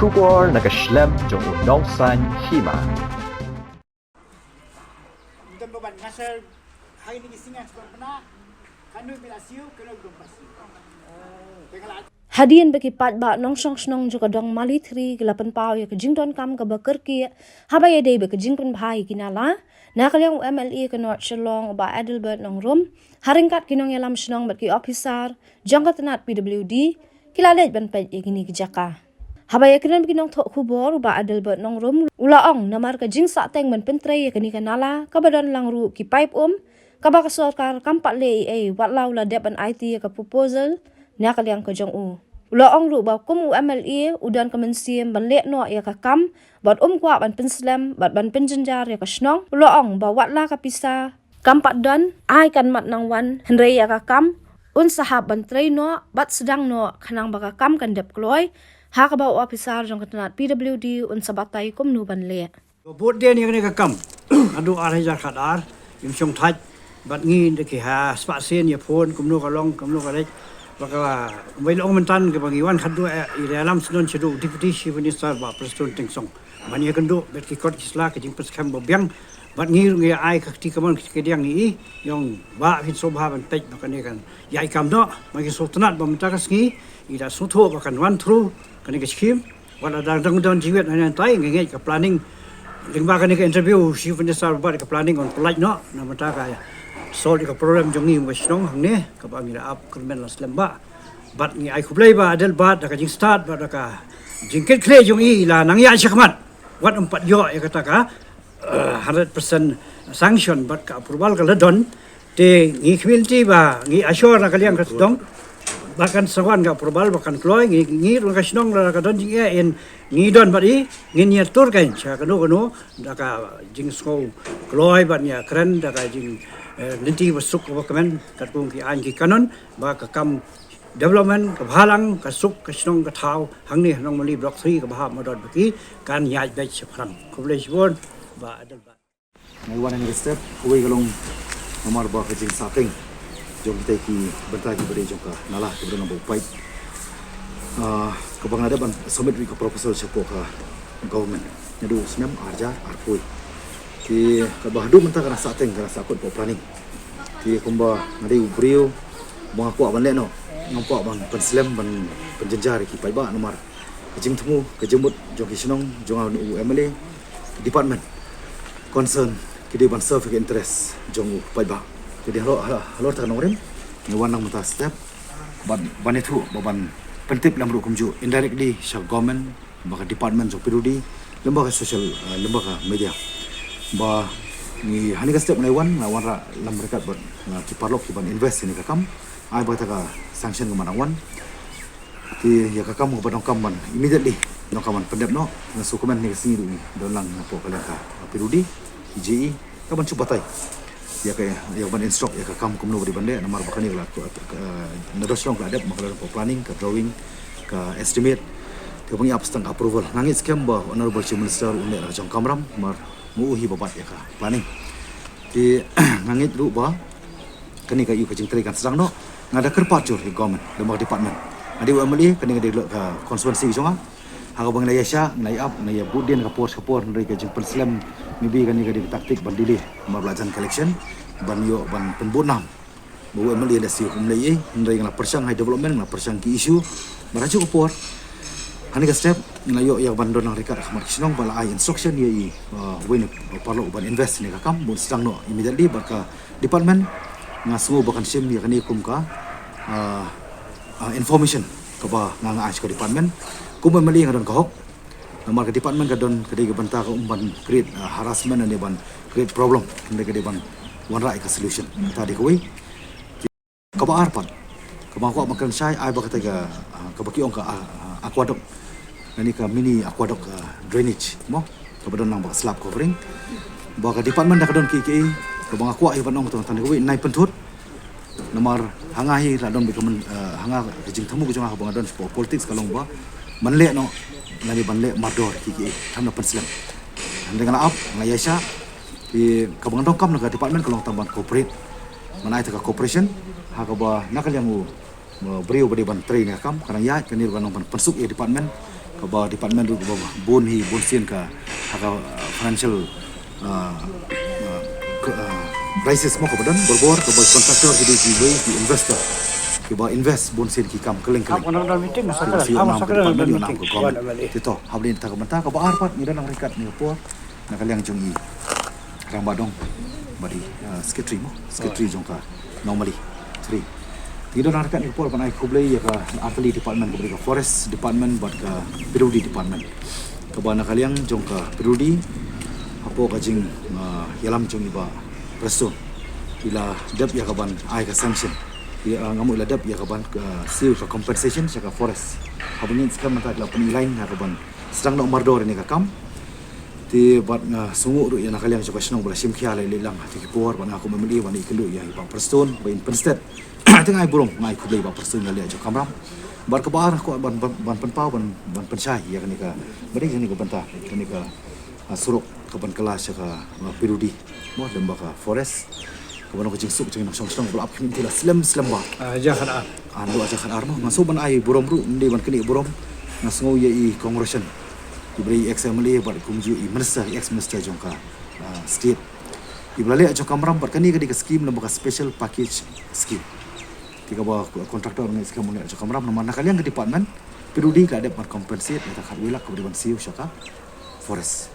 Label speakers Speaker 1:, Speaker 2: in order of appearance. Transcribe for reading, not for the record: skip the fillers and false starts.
Speaker 1: Kubor nakaslem jong nausan hima.
Speaker 2: Untuk beban ngasal hari ni singan sekolah pernah kanu bilasiu kanu grumpasi.
Speaker 3: Hadian bagi patba nong song snong juga dong mali tri gelapan pau ya kejington kam ke bakerki habaya dei be kejington bhai kinala nakalyang MLA ke North Shillong ba Adelbert nong rum haringkat kinong yalam snong bagi officer jangka tenat PWD kilalet ban pej igini kejaka habaya kinan bagi nong thok khubor ba Adelbert nong rum ulaong namar ke jing sa teng ban pentre ya kini kanala kabadan lang ru ki pipe kabaka sorkar kampat le watlaw la depan IT ka proposal nakalyang ke jong u ulaong ru ba kum MLA udan kemensiam ban lek no ya ka kam bat kwa ban penslam bat ban penjenjar ya ka snong ulaong ba watla ka pisa kampat dan ai kan mat nang wan henre ya ka kam sahab ban traino bat sedang no khanang ba ka kam kan dep kloy ha ka ba officer jong katanat PWD sabatai kum nu ban le
Speaker 2: Bot dia ni kena kam. Adu arah jar khadar im chong thaj bat ngi de ki ha spasen ya phone kumnu kalong kumnu kalek baka mai long mentan ke bagi wan khadu i dalam sedon chedu deputy chief minister ba president tengsong mani kendo bet ki kot kisla ke jing peskham bobyang bat ngi ngi ai ka ti kamon ke diang ni yong ba hin sobha ban tej baka ne kan yai kam do magi sultanat ba mentakas ngi ida sutho baka wan thru kan ke scheme wala dang dang jiwet nan tai ngi ka planning lingba kan ke interview chief minister ba ka planning on polite no na mentaka solve ka problem jong ni wasnong hang ne ka bangi da up kermen las lemba bat ni ai kublai ba adel bat da ka jing start ba da ka jingket kle jong i la nang ya shakmat wat empat yo ya kata ka 100% sanction bat ka approval ka ledon te ngi community ba ngi assure na kaliang ka dong bahkan sawan ka approval bahkan kloy ngi ru ka snong la ka don jing ya en ngi don bat i ngi nya tur kan cha ka no da ka jing sko kloy bat nya kren da ka jing nanti masuk ke kemen katung ki an ki kanon ba ka kam development ka bhalang ka suk ka snong ka thau hang ni nong mali block 3 ka bha modot baki kan yai be chapram kublai bon ba adal ba
Speaker 4: May one and step uwi kalong nomor ba ka jing sating jom kita ki bertagi pada jom ka nalah ke benda pipe ka bang ada ban submit ka proposal chapo ka government nyadu semem arja arpui ki ka bahdu mentah kana sating kana sakut po planning ki kumba ngadi ubrio mga ko ban le no ngompo ban penslam ban penjenjar ki pai ba nomor kejing temu kejemut jong kisnong jong UMLA department concern ki de ban serve interest jong pai ba jadi halo ta nongrim ni wanang mata step ban itu ban pentip lam ru kumju indirectly shall government baka department jong pirudi lembaga social lembaga media ba ni hani ka step na wan ra lam rekat ban ki parlok ki ban invest ni ka kam ai ba ta ka sanction ka manang ti ya ka kam ba dong kam ban immediately dong kam pendep no na sukumen ni sini do lang po kala ka pirudi IJI ka ban chupatai ya ka ya ban instruct ya ka kam kumno di bande namar bakani la na dosong ka adep makala po planning ka drawing ka estimate ke bangi abstang approval nangit scam ba honorable chief minister unle ra jong kamram mar muuhi babat ya ka planning di ngangit ru ba kani ka yu ka jingtri kan sedang no ngada kerpat jur di government lembaga department adi UMLA kani ka de ka constituency jonga haga bang layasha nai up nai budin ka pos nri ka jing perslam mibi kani ka di taktik ban dili mar belajan collection ban yo ban penbunam bu UMLA da si umlai nri ngala persang high development ngala persang ki issue baraju upor hani ka step ngayo yang bandon nang rekat khamar kisnong bala ai instruction ye when parlo ban invest ni ka kam bun sedang no immediately baka department ngasu bakan sim ya kani kum ka information ka ba nga ai ka department kum mali ngadon ka hok namar ka department ka don ka de banta ka umban create harassment and ban create problem kende ka de ban one right ka solution tadi ko wi ka ba arpan ka ba ko makan sai ai ba ka taga ka ba kiong ka aqueduct nani ka mini aqueduct drainage mo kabadon nang ba slab covering ba ka department da kadon ki ka bang aqua i banong tong tan ko nai pentut nomor hangahi la don bikamen hanga jing thamu ko jonga bang don politics kalong ba manle no nani banle mador ki tham na penslam dengan up ngayasha di ka bang dong kam na department kalong tamban corporate manai ta corporation ha ka ba nakal yang beriu beri ban train kam kana ya kanir banong ban pensuk e department ba department ru ba bon sien ka financial crisis mo ko badan borbor ko ba contractor di investor ki ba invest bon sien ki kam keleng
Speaker 2: Ako na dalam meeting
Speaker 4: si
Speaker 2: masalah.
Speaker 4: nam
Speaker 2: Ako
Speaker 4: ko
Speaker 2: na
Speaker 4: department
Speaker 2: dalam
Speaker 4: yo nam
Speaker 2: meeting.
Speaker 4: ko kom tito hablin ta ko menta ko ba arpat ni dan rekat ni po na kalyang jong i rang badong badi secretary jong ka normally 3 Tidak nak rekat ni pol panai kublai ya ka atli department kublai ka forest department buat ka Perudi department. Kabana kaliang jong ka Perudi apo ka jing yalam jong iba presto. Ila dap ya kaban ai ka sanction. Ya ngamu ila dap ya kaban ka seal ka compensation sa ka forest. Habungin sekarang mata la penilaian ka kaban sedang nak mardor ni ka kam. Ti buat sungu ru ya nakaliang jong ka snong bala sim khia le lang ti por bana aku memeli bani kelu ya iba presto bain penstet. Tengah burung ngai kublai ba persun ngali aja kamram bar ke bar ko ban penpau ban pensai ya kan ka bari kan ka banta kan ka suruk ke ban kelas ka Perudi mo lembah ka forest ke ban ko jing suk jing song belap kin tila slam ba
Speaker 2: Aja khadar.
Speaker 4: ando aja kan armo masuk ban ai burom ru ndi ban kini burom nasngo ye I congression diberi XMLA bar kumju I minister ex minister jongka state iblale aja kamram bar kani ka scheme lembah special package scheme tiga bawa kontraktor ngai sekarang mulai cakap maram nama kalian ke department Perudi ka ada compensate eta khat wilak ke depan siu syaka forest